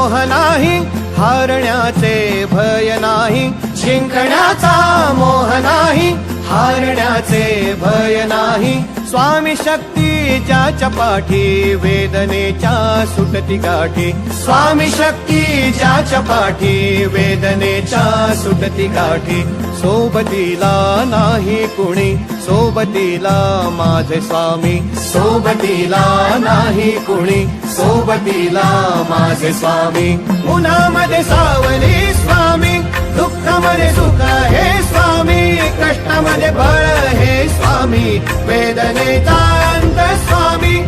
मोह नाही, हारण्याचे भय नाही. जिंकण्याचा मोह नाही, हारण्याचे भय नाही. स्वामी शक्ती ज्याच्या पाठी, वेदनेच्या सुटती गाठी. स्वामी शक्ती ज्याच्या पाठी, वेदनेच्या सुटती गाठी. सोबतीला नाही कुणी, सोबतीला माझे स्वामी. सोबतीला नाही कुणी, सोबतीला माझे स्वामी. उन्हामध्ये सावली स्वामी, दुःखामध्ये सुख हे स्वामी. कष्टामध्ये बळ हे स्वामी, वेदनेचा अंत स्वामी.